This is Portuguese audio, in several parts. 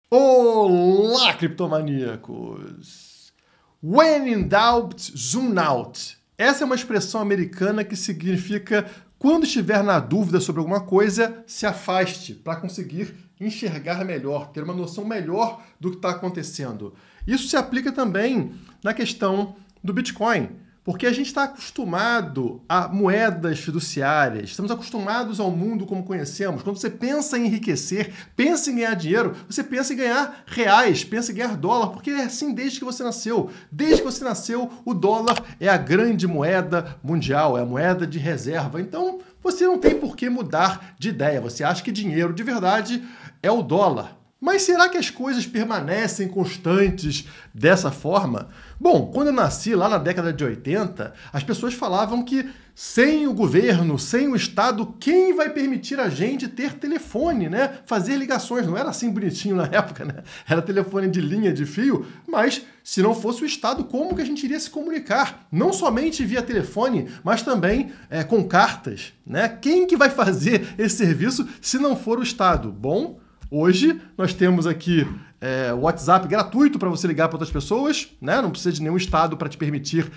Olá, criptomaníacos! When in doubt, zoom out. Essa é uma expressão americana que significa quando estiver na dúvida sobre alguma coisa, se afaste para conseguir enxergar melhor, ter uma noção melhor do que está acontecendo. Isso se aplica também na questão do Bitcoin, porque a gente está acostumado a moedas fiduciárias, estamos acostumados ao mundo como conhecemos. Quando você pensa em enriquecer, pensa em ganhar dinheiro, você pensa em ganhar reais, pensa em ganhar dólar, porque é assim desde que você nasceu. Desde que você nasceu, o dólar é a grande moeda mundial, é a moeda de reserva. Então, você não tem por que mudar de ideia. Você acha que dinheiro de verdade é o dólar. Mas será que as coisas permanecem constantes dessa forma? Bom, quando eu nasci lá na década de 80, as pessoas falavam que sem o governo, sem o Estado, quem vai permitir a gente ter telefone, né? Fazer ligações. Não era assim bonitinho na época, né? Era telefone de linha, de fio, mas se não fosse o Estado, como que a gente iria se comunicar? Não somente via telefone, mas também com cartas, né? Quem que vai fazer esse serviço se não for o Estado? Bom, hoje nós temos aqui o WhatsApp gratuito para você ligar para outras pessoas, né? Não precisa de nenhum estado para te permitir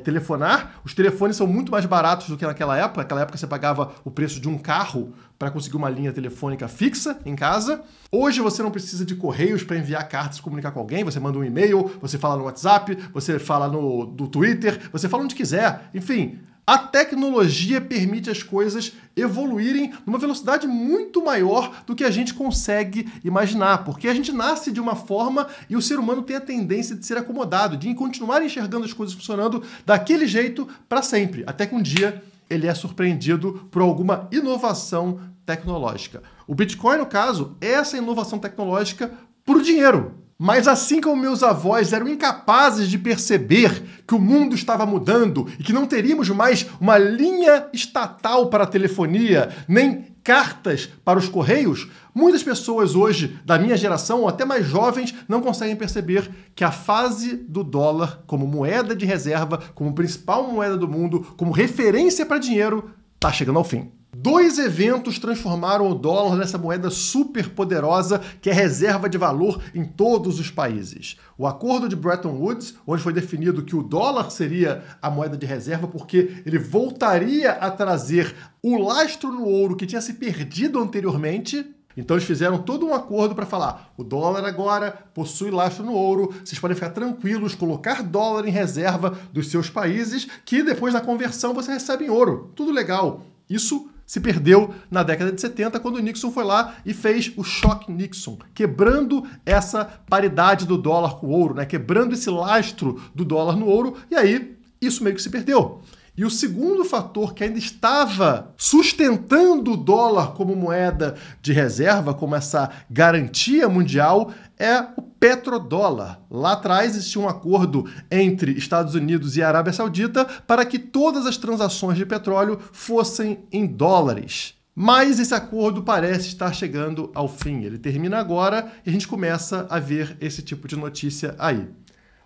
telefonar. Os telefones são muito mais baratos do que naquela época. Naquela época você pagava o preço de um carro para conseguir uma linha telefônica fixa em casa. Hoje você não precisa de correios para enviar cartas e se comunicar com alguém. Você manda um e-mail, você fala no WhatsApp, você fala no Twitter, você fala onde quiser. Enfim, a tecnologia permite as coisas evoluírem numa velocidade muito maior do que a gente consegue imaginar, porque a gente nasce de uma forma e o ser humano tem a tendência de ser acomodado, de continuar enxergando as coisas funcionando daquele jeito para sempre, até que um dia ele é surpreendido por alguma inovação tecnológica. O Bitcoin, no caso, é essa inovação tecnológica para o dinheiro. Mas assim como meus avós eram incapazes de perceber que o mundo estava mudando e que não teríamos mais uma linha estatal para a telefonia, nem cartas para os correios, muitas pessoas hoje da minha geração, ou até mais jovens, não conseguem perceber que a fase do dólar como moeda de reserva, como principal moeda do mundo, como referência para dinheiro, está chegando ao fim. Dois eventos transformaram o dólar nessa moeda super poderosa que é reserva de valor em todos os países. O acordo de Bretton Woods, onde foi definido que o dólar seria a moeda de reserva porque ele voltaria a trazer o lastro no ouro que tinha se perdido anteriormente. Então eles fizeram todo um acordo para falar, o dólar agora possui lastro no ouro, vocês podem ficar tranquilos, colocar dólar em reserva dos seus países, que depois da conversão você recebe em ouro. Tudo legal. Isso se perdeu na década de 70, quando o Nixon foi lá e fez o choque Nixon, quebrando essa paridade do dólar com o ouro, né? Quebrando esse lastro do dólar no ouro, e aí isso meio que se perdeu. E o segundo fator que ainda estava sustentando o dólar como moeda de reserva, como essa garantia mundial, é o petrodólar. Lá atrás existia um acordo entre Estados Unidos e Arábia Saudita para que todas as transações de petróleo fossem em dólares. Mas esse acordo parece estar chegando ao fim. Ele termina agora e a gente começa a ver esse tipo de notícia aí.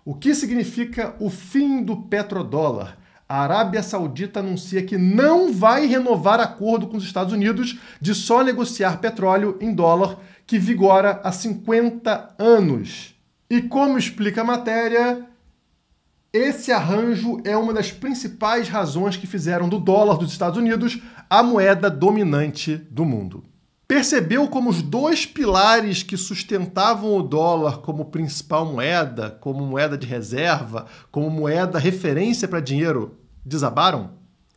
O que significa o fim do petrodólar? A Arábia Saudita anuncia que não vai renovar acordo com os Estados Unidos de só negociar petróleo em dólar, que vigora há 50 anos. E como explica a matéria, esse arranjo é uma das principais razões que fizeram do dólar dos Estados Unidos a moeda dominante do mundo. Percebeu como os dois pilares que sustentavam o dólar como principal moeda, como moeda de reserva, como moeda referência para dinheiro, desabaram?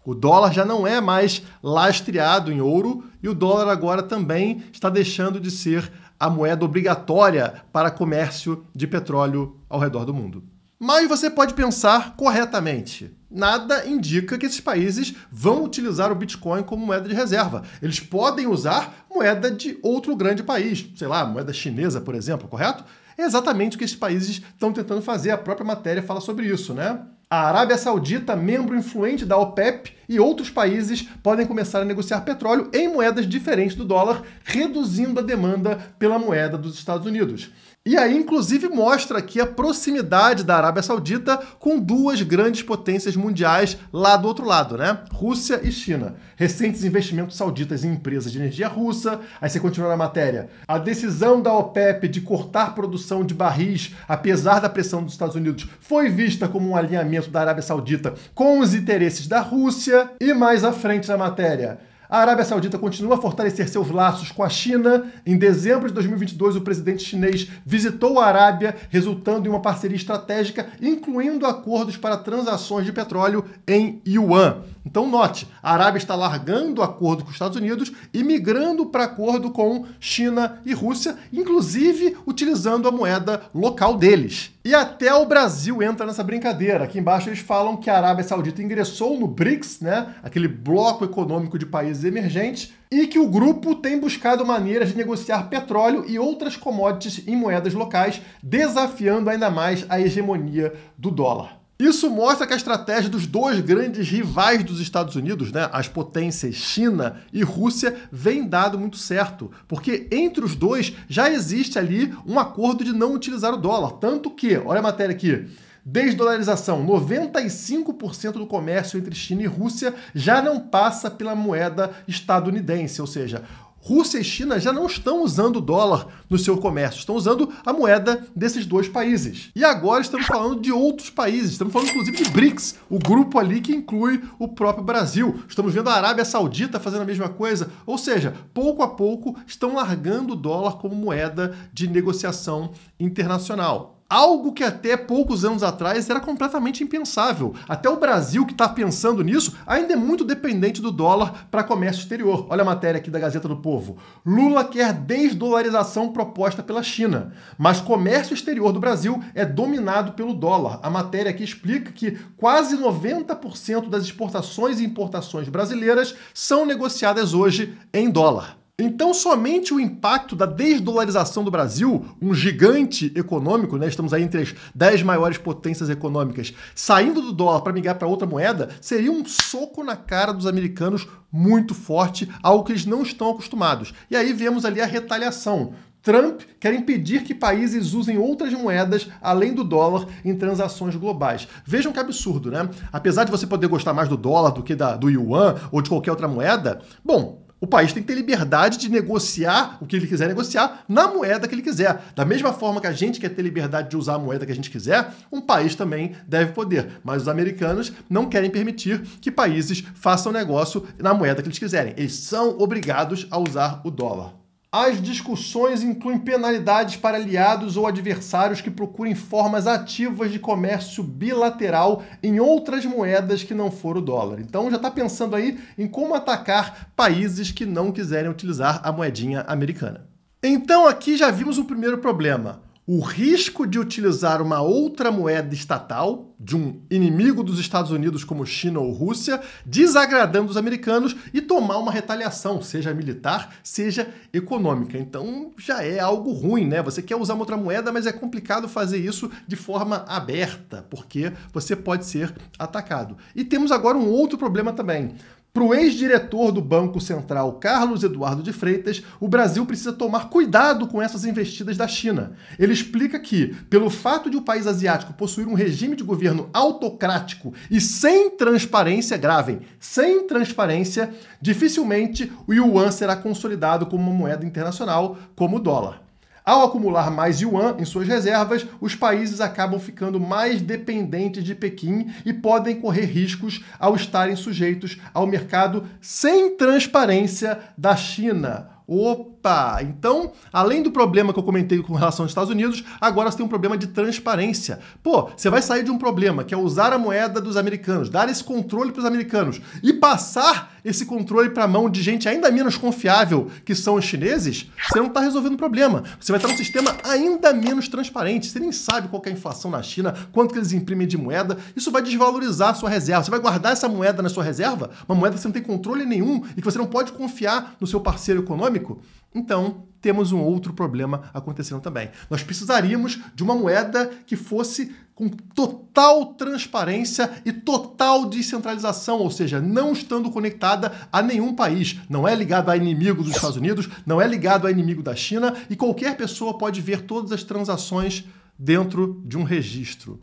O dólar já não é mais lastreado em ouro e o dólar agora também está deixando de ser a moeda obrigatória para comércio de petróleo ao redor do mundo. Mas você pode pensar corretamente. Nada indica que esses países vão utilizar o Bitcoin como moeda de reserva. Eles podem usar moeda de outro grande país, sei lá, moeda chinesa, por exemplo, correto? É exatamente o que esses países estão tentando fazer. A própria matéria fala sobre isso, né? A Arábia Saudita, membro influente da OPEP, E outros países podem começar a negociar petróleo em moedas diferentes do dólar, reduzindo a demanda pela moeda dos Estados Unidos. E aí, inclusive, mostra aqui a proximidade da Arábia Saudita com duas grandes potências mundiais lá do outro lado, né? Rússia e China. Recentes investimentos sauditas em empresas de energia russa. Aí você continua na matéria. A decisão da OPEP de cortar produção de barris, apesar da pressão dos Estados Unidos, foi vista como um alinhamento da Arábia Saudita com os interesses da Rússia. E mais à frente na matéria, a Arábia Saudita continua a fortalecer seus laços com a China. Em dezembro de 2022, o presidente chinês visitou a Arábia, resultando em uma parceria estratégica, incluindo acordos para transações de petróleo em yuan. Então, note, a Arábia está largando o acordo com os Estados Unidos e migrando para acordo com China e Rússia, inclusive utilizando a moeda local deles. E até o Brasil entra nessa brincadeira. Aqui embaixo eles falam que a Arábia Saudita ingressou no BRICS, né? Aquele bloco econômico de países emergentes, e que o grupo tem buscado maneiras de negociar petróleo e outras commodities em moedas locais, desafiando ainda mais a hegemonia do dólar. Isso mostra que a estratégia dos dois grandes rivais dos Estados Unidos, né, as potências China e Rússia, vem dado muito certo, porque entre os dois já existe ali um acordo de não utilizar o dólar, tanto que, olha a matéria aqui, desdolarização, 95% do comércio entre China e Rússia já não passa pela moeda estadunidense, ou seja, Rússia e China já não estão usando o dólar no seu comércio, estão usando a moeda desses dois países. E agora estamos falando de outros países, estamos falando inclusive de BRICS, o grupo ali que inclui o próprio Brasil. Estamos vendo a Arábia Saudita fazendo a mesma coisa, ou seja, pouco a pouco estão largando o dólar como moeda de negociação internacional. Algo que até poucos anos atrás era completamente impensável. Até o Brasil, que está pensando nisso, ainda é muito dependente do dólar para comércio exterior. Olha a matéria aqui da Gazeta do Povo. Lula quer desdolarização proposta pela China, mas comércio exterior do Brasil é dominado pelo dólar. A matéria aqui explica que quase 90% das exportações e importações brasileiras são negociadas hoje em dólar. Então, somente o impacto da desdolarização do Brasil, um gigante econômico, né? Estamos aí entre as 10 maiores potências econômicas, saindo do dólar para migrar para outra moeda, seria um soco na cara dos americanos muito forte, algo que eles não estão acostumados. E aí vemos ali a retaliação. Trump quer impedir que países usem outras moedas além do dólar em transações globais. Vejam que absurdo, né? Apesar de você poder gostar mais do dólar do que do yuan ou de qualquer outra moeda, bom, o país tem que ter liberdade de negociar o que ele quiser negociar na moeda que ele quiser. Da mesma forma que a gente quer ter liberdade de usar a moeda que a gente quiser, um país também deve poder. Mas os americanos não querem permitir que países façam negócio na moeda que eles quiserem. Eles são obrigados a usar o dólar. As discussões incluem penalidades para aliados ou adversários que procurem formas ativas de comércio bilateral em outras moedas que não for o dólar. Então já está pensando aí em como atacar países que não quiserem utilizar a moedinha americana. Então aqui já vimos o primeiro problema. O risco de utilizar uma outra moeda estatal, de um inimigo dos Estados Unidos como China ou Rússia, desagradando os americanos e tomar uma retaliação, seja militar, seja econômica. Então já é algo ruim, né? Você quer usar uma outra moeda, mas é complicado fazer isso de forma aberta, porque você pode ser atacado. E temos agora um outro problema também. Para o ex-diretor do Banco Central, Carlos Eduardo de Freitas, o Brasil precisa tomar cuidado com essas investidas da China. Ele explica que, pelo fato de o país asiático possuir um regime de governo autocrático e sem transparência, gravem, sem transparência, dificilmente o yuan será consolidado como uma moeda internacional como o dólar. Ao acumular mais yuan em suas reservas, os países acabam ficando mais dependentes de Pequim e podem correr riscos ao estarem sujeitos ao mercado sem transparência da China. Opa! Então, além do problema que eu comentei com relação aos Estados Unidos, agora você tem um problema de transparência. Pô, você vai sair de um problema que é usar a moeda dos americanos, dar esse controle para os americanos e passar esse controle para a mão de gente ainda menos confiável, que são os chineses, você não está resolvendo o problema. Você vai estar num sistema ainda menos transparente. Você nem sabe qual que é a inflação na China, quanto que eles imprimem de moeda. Isso vai desvalorizar a sua reserva. Você vai guardar essa moeda na sua reserva, uma moeda que você não tem controle nenhum e que você não pode confiar no seu parceiro econômico. Então, temos um outro problema acontecendo também. Nós precisaríamos de uma moeda que fosse com total transparência e total descentralização, ou seja, não estando conectada a nenhum país. Não é ligado a inimigo dos Estados Unidos, não é ligado a inimigo da China e qualquer pessoa pode ver todas as transações dentro de um registro.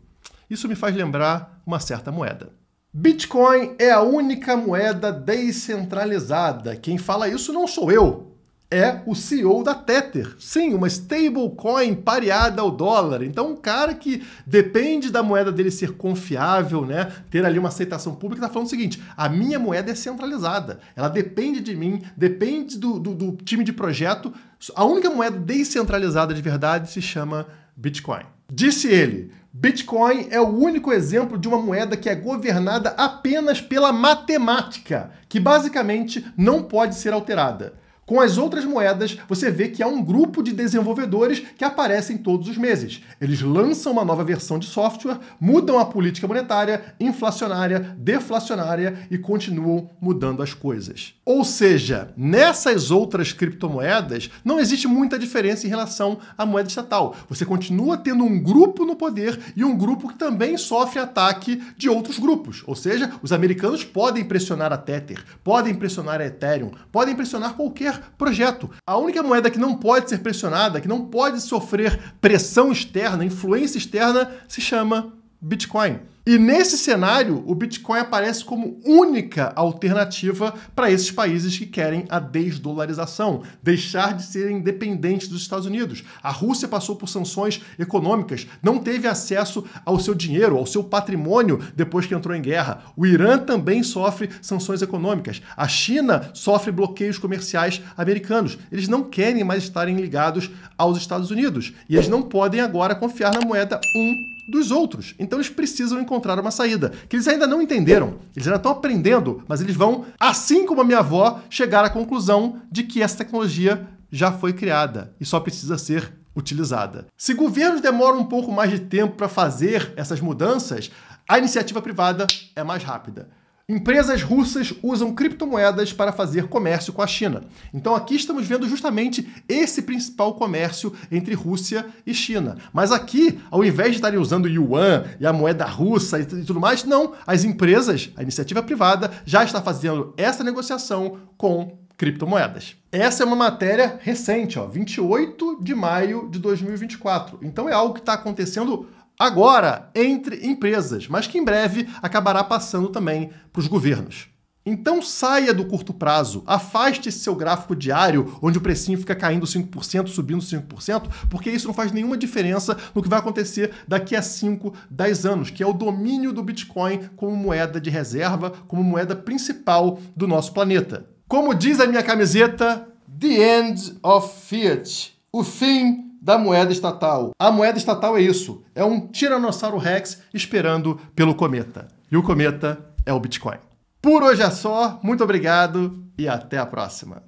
Isso me faz lembrar uma certa moeda. Bitcoin é a única moeda descentralizada. Quem fala isso não sou eu. É o CEO da Tether. Sim, uma stablecoin pareada ao dólar. Então, um cara que depende da moeda dele ser confiável, né, ter ali uma aceitação pública, está falando o seguinte: a minha moeda é centralizada. Ela depende de mim, depende do time de projeto. A única moeda descentralizada de verdade se chama Bitcoin. Disse ele: Bitcoin é o único exemplo de uma moeda que é governada apenas pela matemática, que basicamente não pode ser alterada. Com as outras moedas, você vê que há um grupo de desenvolvedores que aparecem todos os meses. Eles lançam uma nova versão de software, mudam a política monetária, inflacionária, deflacionária e continuam mudando as coisas. Ou seja, nessas outras criptomoedas, não existe muita diferença em relação à moeda estatal. Você continua tendo um grupo no poder e um grupo que também sofre ataque de outros grupos. Ou seja, os americanos podem pressionar a Tether, podem pressionar a Ethereum, podem pressionar qualquer projeto. A única moeda que não pode ser pressionada, que não pode sofrer pressão externa, influência externa, se chama Bitcoin. E nesse cenário, o Bitcoin aparece como única alternativa para esses países que querem a desdolarização, deixar de serem dependentes dos Estados Unidos. A Rússia passou por sanções econômicas, não teve acesso ao seu dinheiro, ao seu patrimônio depois que entrou em guerra. O Irã também sofre sanções econômicas. A China sofre bloqueios comerciais americanos. Eles não querem mais estarem ligados aos Estados Unidos. E eles não podem agora confiar na moeda dos outros. Então eles precisam encontrar uma saída, que eles ainda não entenderam. Eles ainda estão aprendendo, mas eles vão, assim como a minha avó, chegar à conclusão de que essa tecnologia já foi criada e só precisa ser utilizada. Se governos demoram um pouco mais de tempo para fazer essas mudanças, a iniciativa privada é mais rápida. Empresas russas usam criptomoedas para fazer comércio com a China. Então aqui estamos vendo justamente esse principal comércio entre Rússia e China. Mas aqui, ao invés de estarem usando o yuan e a moeda russa e tudo mais, não. As empresas, a iniciativa privada, já está fazendo essa negociação com criptomoedas. Essa é uma matéria recente, 28 de maio de 2024. Então é algo que está acontecendo agora entre empresas, mas que em breve acabará passando também para os governos. Então saia do curto prazo, afaste esse seu gráfico diário, onde o precinho fica caindo 5%, subindo 5%, porque isso não faz nenhuma diferença no que vai acontecer daqui a 5, 10 anos, que é o domínio do Bitcoin como moeda de reserva, como moeda principal do nosso planeta. Como diz a minha camiseta, The End of Fiat, o fim da moeda estatal. A moeda estatal é isso, é um Tiranossauro Rex esperando pelo cometa. E o cometa é o Bitcoin. Por hoje é só, muito obrigado e até a próxima.